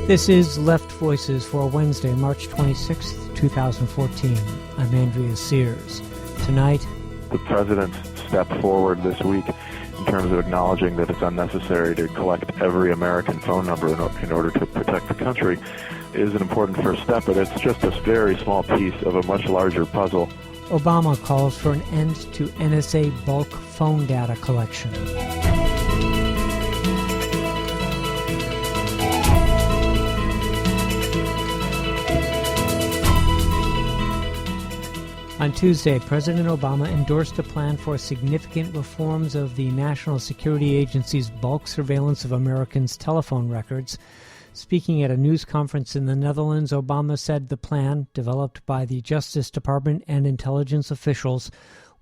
This is Left Voices for Wednesday, March 26, 2014. I'm Andrea Sears. Tonight, the president stepped forward this week in terms of acknowledging that it's unnecessary to collect every American phone number in order to protect the country is an important first step, but it's just a very small piece of a much larger puzzle. Obama calls for an end to NSA bulk phone data collection. On Tuesday, President Obama endorsed a plan for significant reforms of the National Security Agency's bulk surveillance of Americans' telephone records. Speaking at a news conference in the Netherlands, Obama said the plan, developed by the Justice Department and intelligence officials,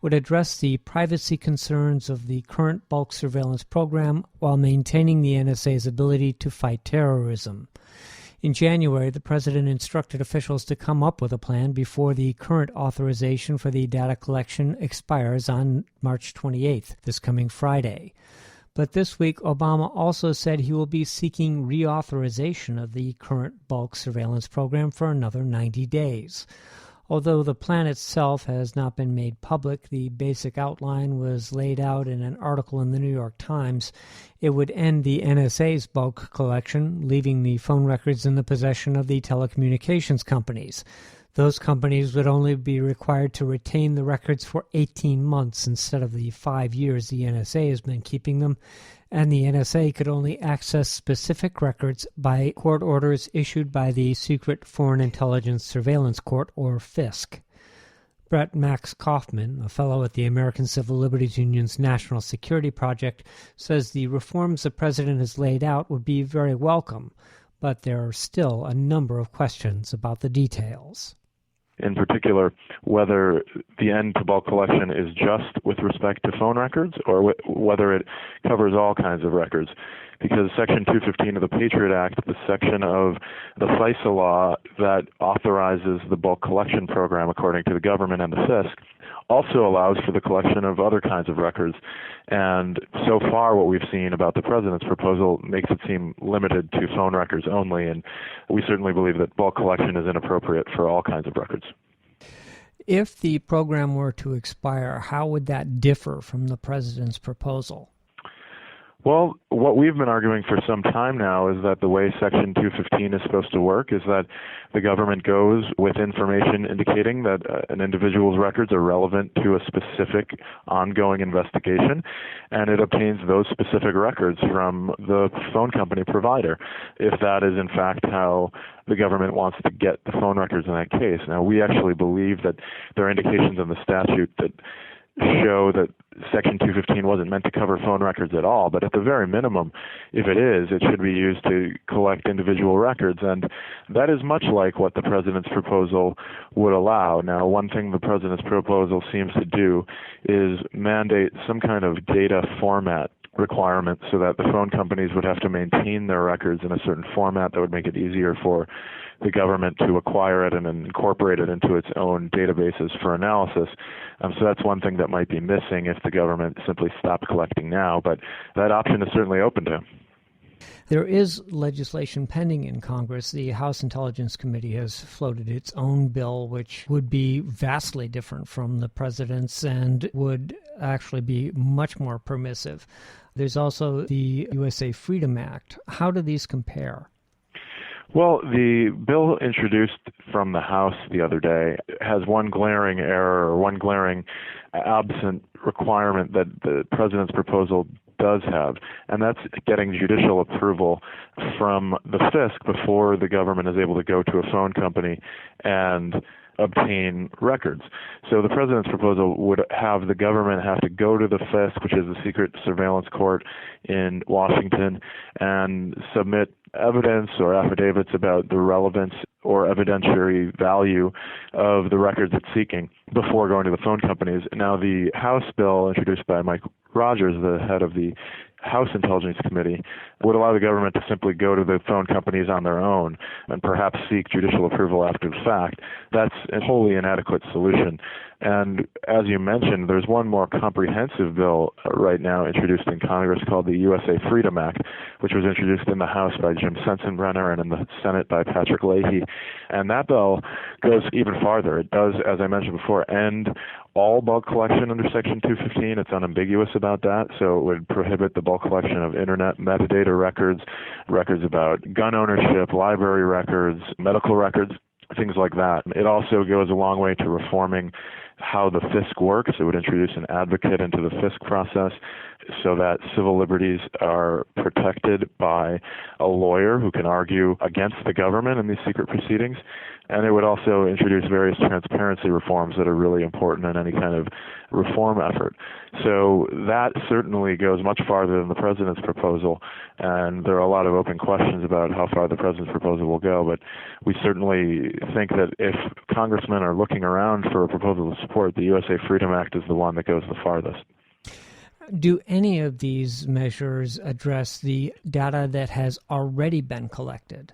would address the privacy concerns of the current bulk surveillance program while maintaining the NSA's ability to fight terrorism. In January, the president instructed officials to come up with a plan before the current authorization for the data collection expires on March 28th, this coming Friday. But this week, Obama also said he will be seeking reauthorization of the current bulk surveillance program for another 90 days. Although the plan itself has not been made public, the basic outline was laid out in an article in the New York Times. It would end the NSA's bulk collection, leaving the phone records in the possession of the telecommunications companies. Those companies would only be required to retain the records for 18 months instead of the 5 years the NSA has been keeping them, and the NSA could only access specific records by court orders issued by the Secret Foreign Intelligence Surveillance Court, or FISC. Brett Max Kaufman, a fellow at the American Civil Liberties Union's National Security Project, says the reforms the president has laid out would be very welcome, but there are still a number of questions about the details. In particular, whether the end to bulk collection is just with respect to phone records or whether it covers all kinds of records. Because Section 215 of the Patriot Act, the section of the FISC law that authorizes the bulk collection program according to the government and the FISC, also allows for the collection of other kinds of records. And so far what we've seen about the president's proposal makes it seem limited to phone records only, and we certainly believe that bulk collection is inappropriate for all kinds of records. If the program were to expire, how would that differ from the president's proposal? Well, what we've been arguing for some time now is that the way Section 215 is supposed to work is that the government goes with information indicating that an individual's records are relevant to a specific ongoing investigation, and it obtains those specific records from the phone company provider, if that is in fact how the government wants to get the phone records in that case. Now, we actually believe that there are indications in the statute that show that Section 215 wasn't meant to cover phone records at all, but at the very minimum, if it is, it should be used to collect individual records, and that is much like what the president's proposal would allow. Now, one thing the president's proposal seems to do is mandate some kind of data format requirement so that the phone companies would have to maintain their records in a certain format that would make it easier for the government to acquire it and incorporate it into its own databases for analysis. So that's one thing that might be missing if the government simply stopped collecting now, but that option is certainly open to. There is legislation pending in Congress. The House Intelligence Committee has floated its own bill, which would be vastly different from the president's and would actually be much more permissive. There's also the USA Freedom Act. How do these compare? Well, the bill introduced from the House the other day has one glaring error or one glaring absent requirement that the president's proposal does have, and that's getting judicial approval from the FISC before the government is able to go to a phone company and obtain records. So the president's proposal would have the government have to go to the FISC, which is the Secret Surveillance Court in Washington, and submit evidence or affidavits about the relevance or evidentiary value of the records it's seeking before going to the phone companies. Now, the House bill introduced by Mike Rogers, the head of the House Intelligence Committee, would allow the government to simply go to the phone companies on their own and perhaps seek judicial approval after the fact. That's a wholly inadequate solution. And as you mentioned, there's one more comprehensive bill right now introduced in Congress called the USA Freedom Act, which was introduced in the House by Jim Sensenbrenner and in the Senate by Patrick Leahy. And that bill goes even farther. It does, as I mentioned before, end all bulk collection under Section 215. It's unambiguous about that. So it would prohibit the bulk collection of internet metadata records, records about gun ownership, library records, medical records, things like that. It also goes a long way to reforming how the FISC works. It would introduce an advocate into the FISC process so that civil liberties are protected by a lawyer who can argue against the government in these secret proceedings. And it would also introduce various transparency reforms that are really important in any kind of reform effort. So that certainly goes much farther than the president's proposal, and there are a lot of open questions about how far the president's proposal will go, but we certainly think that if congressmen are looking around for a proposal to support, the USA Freedom Act is the one that goes the farthest. Do any of these measures address the data that has already been collected?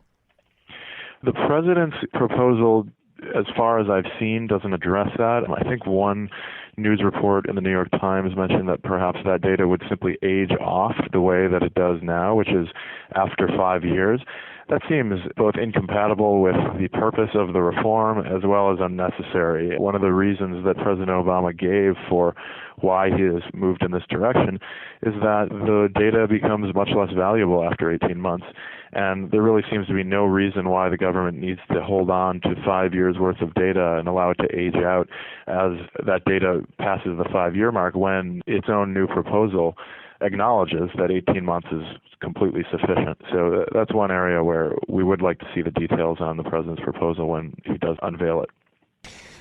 The president's proposal, as far as I've seen, doesn't address that. I think one news report in the New York Times mentioned that perhaps that data would simply age off the way that it does now, which is after 5 years. That seems both incompatible with the purpose of the reform as well as unnecessary. One of the reasons that President Obama gave for why he has moved in this direction is that the data becomes much less valuable after 18 months. And there really seems to be no reason why the government needs to hold on to 5 years worth of data and allow it to age out as that data passes the 5-year mark, when its own new proposal acknowledges that 18 months is completely sufficient. So that's one area where we would like to see the details on the president's proposal when he does unveil it.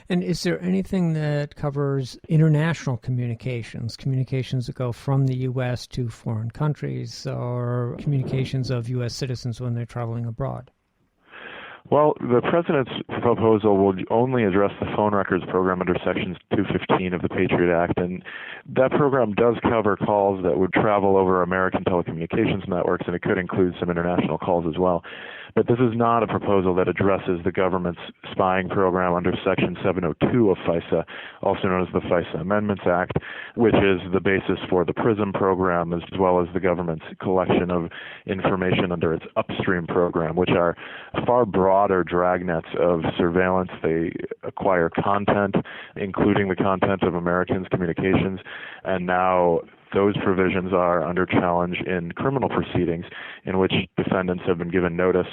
And is there anything that covers international communications that go from the U.S. to foreign countries, or communications of U.S. citizens when they're traveling abroad? Well, the president's proposal will only address the phone records program under Section 215 of the Patriot Act, and that program does cover calls that would travel over American telecommunications networks, and it could include some international calls as well. But this is not a proposal that addresses the government's spying program under Section 702 of FISA, also known as the FISA Amendments Act, which is the basis for the PRISM program, as well as the government's collection of information under its upstream program, which are far broader dragnets of surveillance. They acquire content, including the content of Americans' communications, and now those provisions are under challenge in criminal proceedings in which defendants have been given notice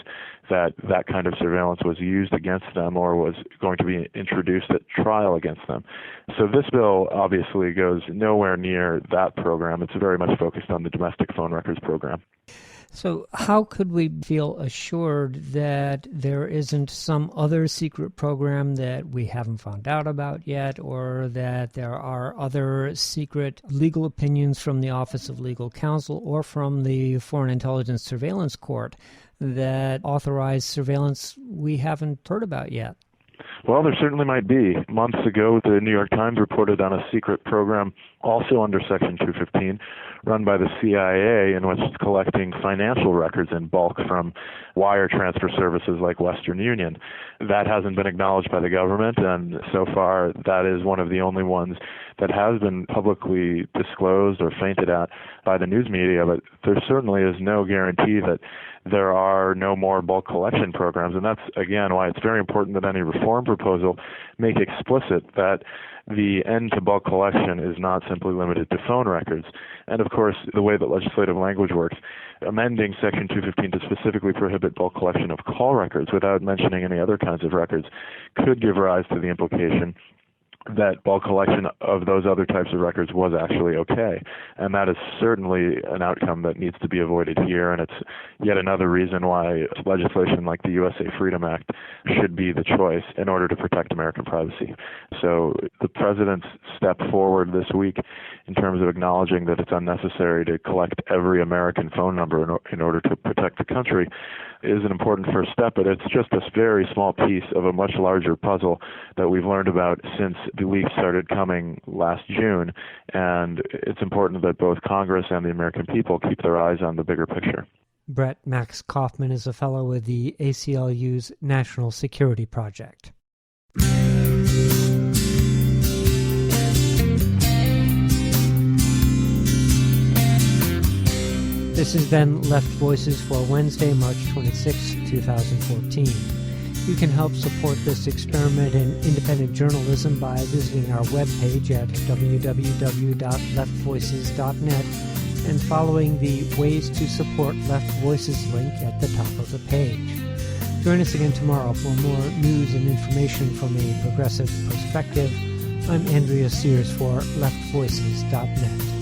that that kind of surveillance was used against them or was going to be introduced at trial against them. So this bill obviously goes nowhere near that program. It's very much focused on the domestic phone records program. So how could we feel assured that there isn't some other secret program that we haven't found out about yet, or that there are other secret legal opinions from the Office of Legal Counsel or from the Foreign Intelligence Surveillance Court that authorize surveillance we haven't heard about yet? Well, there certainly might be. Months ago, the New York Times reported on a secret program also under Section 215 run by the CIA in which it's collecting financial records in bulk from wire transfer services like Western Union. That hasn't been acknowledged by the government, and so far that is one of the only ones that has been publicly disclosed or fainted at by the news media, but there certainly is no guarantee that there are no more bulk collection programs, and that's, again, why it's very important that any reform proposal make explicit that the end to bulk collection is not simply limited to phone records. And, of course, the way that legislative language works, amending Section 215 to specifically prohibit bulk collection of call records without mentioning any other kinds of records could give rise to the implication that bulk collection of those other types of records was actually okay. And that is certainly an outcome that needs to be avoided here, and it's yet another reason why legislation like the USA Freedom Act should be the choice in order to protect American privacy. So the president's step forward this week in terms of acknowledging that it's unnecessary to collect every American phone number in order to protect the country is an important first step, but it's just a very small piece of a much larger puzzle that we've learned about since the leaks started coming last June, and it's important that both Congress and the American people keep their eyes on the bigger picture. Brett Max Kaufman is a fellow with the ACLU's National Security Project. This has been Left Voices for Wednesday, March 26, 2014. You can help support this experiment in independent journalism by visiting our webpage at www.leftvoices.net and following the Ways to Support Left Voices link at the top of the page. Join us again tomorrow for more news and information from a progressive perspective. I'm Andrea Sears for leftvoices.net.